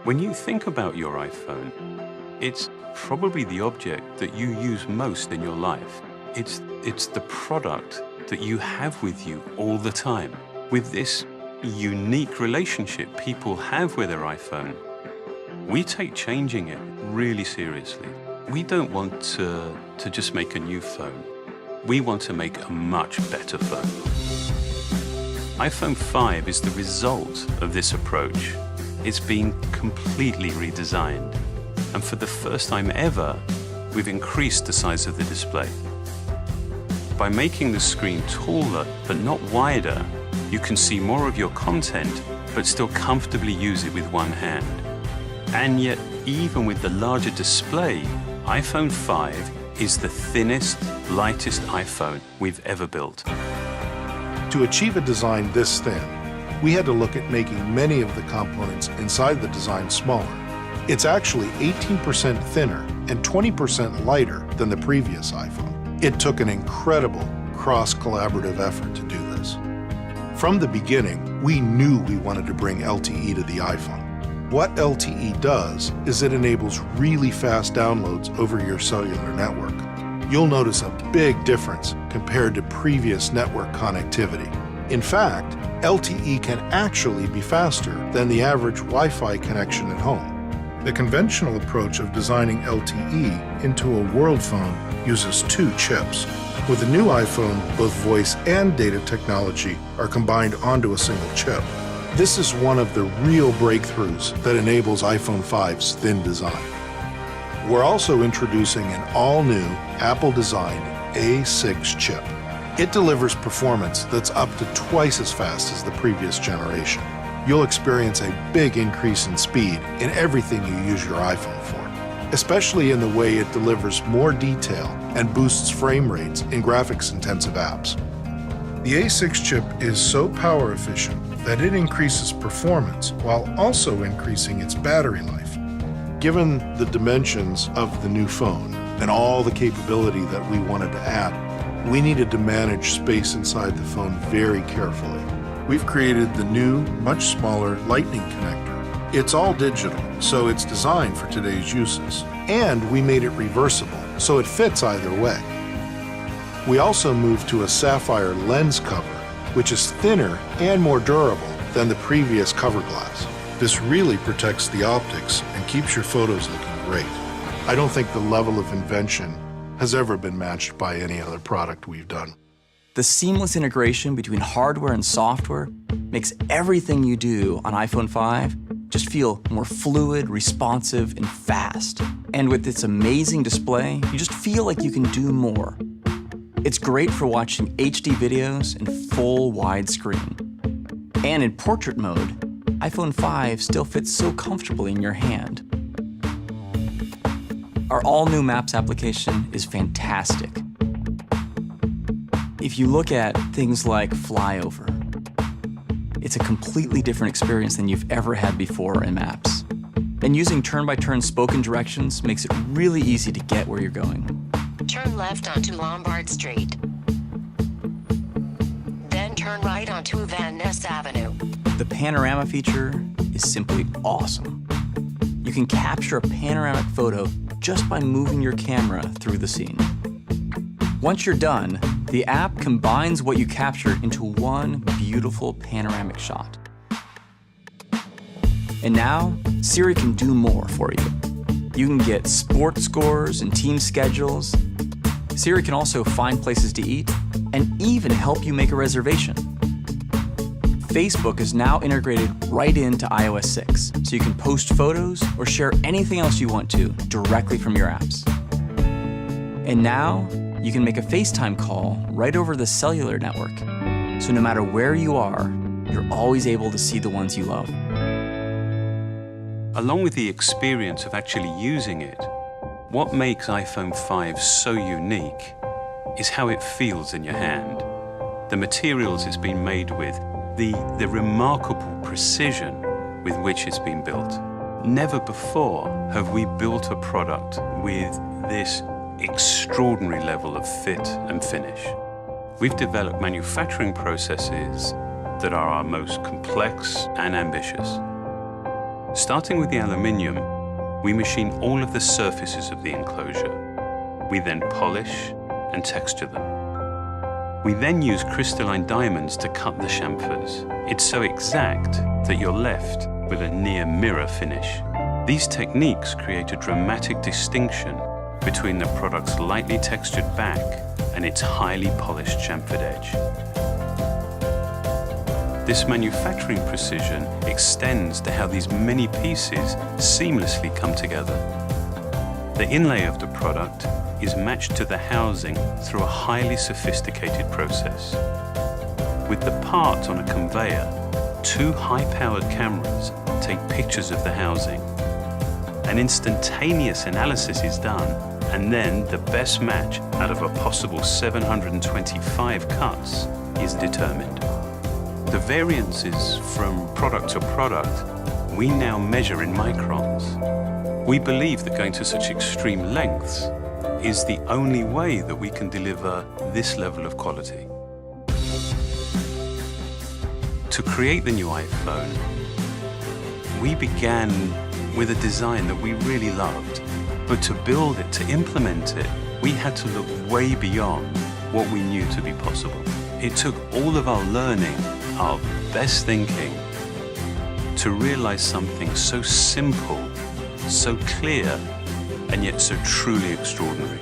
When you think about your iPhone, it's probably the object that you use most in your life. It's the product that you have with you all the time. With this unique relationship people have with their iPhone, we take changing it really seriously. We don't want to just make a new phone. We want to make a much better phone. iPhone 5 is the result of this approach. It's been completely redesigned. And for the first time ever, we've increased the size of the display. By making the screen taller but not wider, you can see more of your content but still comfortably use it with one hand. And yet, even with the larger display, iPhone 5 is the thinnest, lightest iPhone we've ever built. To achieve a design this thin, we had to look at making many of the components inside the design smaller. It's actually 18% thinner and 20% lighter than the previous iPhone. It took an incredible cross-collaborative effort to do this. From the beginning, we knew we wanted to bring LTE to the iPhone. What LTE does is it enables really fast downloads over your cellular network. You'll notice a big difference compared to previous network connectivity. In fact, LTE can actually be faster than the average Wi-Fi connection at home. The conventional approach of designing LTE into a world phone uses two chips. With the new iPhone, both voice and data technology are combined onto a single chip. This is one of the real breakthroughs that enables iPhone 5's thin design. We're also introducing an all-new Apple-designed A6 chip. It delivers performance that's up to twice as fast as the previous generation. You'll experience a big increase in speed in everything you use your iPhone for, especially in the way it delivers more detail and boosts frame rates in graphics-intensive apps. The A6 chip is so power efficient that it increases performance while also increasing its battery life. Given the dimensions of the new phone and all the capability that we wanted to add, we needed to manage space inside the phone very carefully. We've created the new, much smaller Lightning connector. It's all digital, so it's designed for today's uses. And we made it reversible, so it fits either way. We also moved to a sapphire lens cover, which is thinner and more durable than the previous cover glass. This really protects the optics and keeps your photos looking great. I don't think the level of invention has ever been matched by any other product we've done. The seamless integration between hardware and software makes everything you do on iPhone 5 just feel more fluid, responsive, and fast. And with its amazing display, you just feel like you can do more. It's great for watching HD videos in full widescreen. And in portrait mode, iPhone 5 still fits so comfortably in your hand. Our all-new Maps application is fantastic. If you look at things like Flyover, it's a completely different experience than you've ever had before in Maps. And using turn-by-turn spoken directions makes it really easy to get where you're going. Turn left onto Lombard Street. Then turn right onto Van Ness Avenue. The panorama feature is simply awesome. You can capture a panoramic photo just by moving your camera through the scene. Once you're done, the app combines what you captured into one beautiful panoramic shot. And now, Siri can do more for you. You can get sports scores and team schedules. Siri can also find places to eat and even help you make a reservation. Facebook is now integrated right into iOS 6, so you can post photos or share anything else you want to directly from your apps. And now, you can make a FaceTime call right over the cellular network, so no matter where you are, you're always able to see the ones you love. Along with the experience of actually using it, what makes iPhone 5 so unique is how it feels in your hand. The materials it's been made with, the remarkable precision with which it's been built. Never before have we built a product with this extraordinary level of fit and finish. We've developed manufacturing processes that are our most complex and ambitious. Starting with the aluminium, we machine all of the surfaces of the enclosure. We then polish and texture them. We then use crystalline diamonds to cut the chamfers. It's so exact that you're left with a near mirror finish. These techniques create a dramatic distinction between the product's lightly textured back and its highly polished chamfered edge. This manufacturing precision extends to how these many pieces seamlessly come together. The inlay of the product is matched to the housing through a highly sophisticated process. With the part on a conveyor, 2 high-powered cameras take pictures of the housing. An instantaneous analysis is done, and then the best match out of a possible 725 cuts is determined. The variances from product to product we now measure in microns. We believe that going to such extreme lengths is the only way that we can deliver this level of quality. To create the new iPhone, we began with a design that we really loved, but to build it, to implement it, we had to look way beyond what we knew to be possible. It took all of our learning, our best thinking, to realize something so simple, so clear, and yet so truly extraordinary.